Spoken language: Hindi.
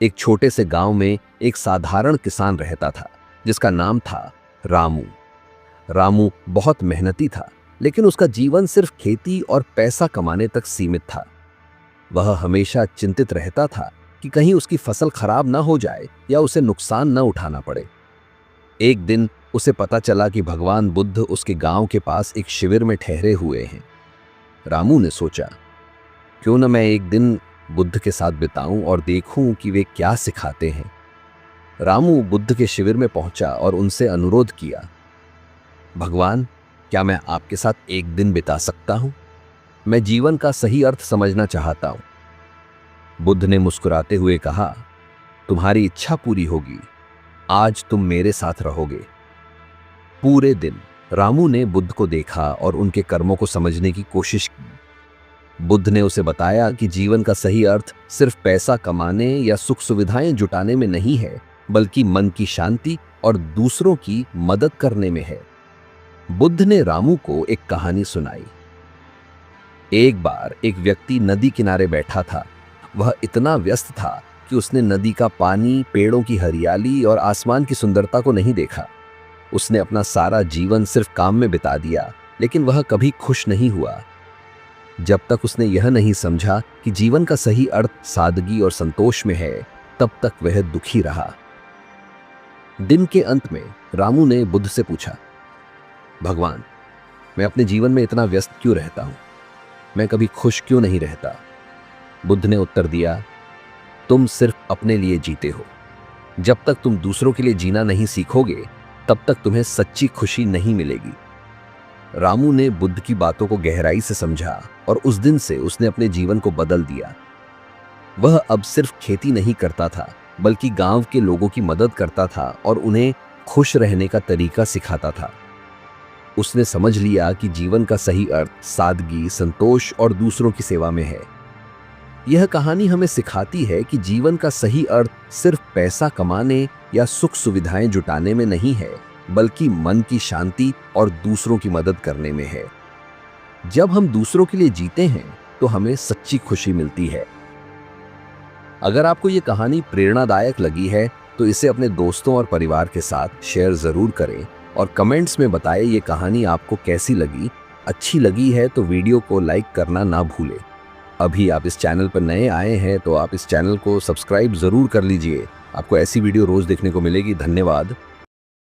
एक छोटे से गांव में एक साधारण किसान रहता था जिसका नाम था रामू। रामू बहुत मेहनती था, लेकिन उसका जीवन सिर्फ खेती और पैसा कमाने तक सीमित था। वह हमेशा चिंतित रहता था कि कहीं उसकी फसल खराब ना हो जाए या उसे नुकसान न उठाना पड़े। एक दिन उसे पता चला कि भगवान बुद्ध उसके गांव के पास एक शिविर में ठहरे हुए हैं। रामू ने सोचा, क्यों न मैं एक दिन बुद्ध के साथ बिताऊं और देखूं कि वे क्या सिखाते हैं। रामू बुद्ध के शिविर में पहुंचा और उनसे अनुरोध किया, भगवान, क्या मैं आपके साथ एक दिन बिता सकता हूं? मैं जीवन का सही अर्थ समझना चाहता हूं। बुद्ध ने मुस्कुराते हुए कहा, तुम्हारी इच्छा पूरी होगी, आज तुम मेरे साथ रहोगे। पूरे दिन रामू ने बुद्ध को देखा और उनके कर्मों को समझने की कोशिश की। बुद्ध ने उसे बताया कि जीवन का सही अर्थ सिर्फ पैसा कमाने या सुख सुविधाएं जुटाने में नहीं है, बल्कि मन की शांति और दूसरों की मदद करने में है। बुद्ध ने रामू को एक कहानी सुनाई। एक बार एक व्यक्ति नदी किनारे बैठा था। वह इतना व्यस्त था कि उसने नदी का पानी, पेड़ों की हरियाली और आसमान की सुंदरता को नहीं देखा। उसने अपना सारा जीवन सिर्फ काम में बिता दिया, लेकिन वह कभी खुश नहीं हुआ। जब तक उसने यह नहीं समझा कि जीवन का सही अर्थ सादगी और संतोष में है, तब तक वह दुखी रहा। दिन के अंत में रामू ने बुद्ध से पूछा, भगवान, मैं अपने जीवन में इतना व्यस्त क्यों रहता हूं? मैं कभी खुश क्यों नहीं रहता? बुद्ध ने उत्तर दिया, तुम सिर्फ अपने लिए जीते हो। जब तक तुम दूसरों के लिए जीना नहीं सीखोगे, तब तक तुम्हें सच्ची खुशी नहीं मिलेगी। रामू ने बुद्ध की बातों को गहराई से समझा और उस दिन से उसने अपने जीवन को बदल दिया। वह अब सिर्फ खेती नहीं करता था, बल्कि गांव के लोगों की मदद करता था और उन्हें खुश रहने का तरीका सिखाता था। उसने समझ लिया कि जीवन का सही अर्थ सादगी, संतोष और दूसरों की सेवा में है। यह कहानी हमें सिखाती है कि जीवन का सही अर्थ सिर्फ पैसा कमाने या सुख सुविधाएं जुटाने में नहीं है, बल्कि मन की शांति और दूसरों की मदद करने में है। जब हम दूसरों के लिए जीते हैं, तो हमें सच्ची खुशी मिलती है। अगर आपको यह कहानी प्रेरणादायक लगी है, तो इसे अपने दोस्तों और परिवार के साथ शेयर जरूर करें और कमेंट्स में बताएं ये कहानी आपको कैसी लगी। अच्छी लगी है तो वीडियो को लाइक करना ना भूलें। अभी आप इस चैनल पर नए आए हैं तो आप इस चैनल को सब्सक्राइब जरूर कर लीजिए। आपको ऐसी वीडियो रोज देखने को मिलेगी। धन्यवाद।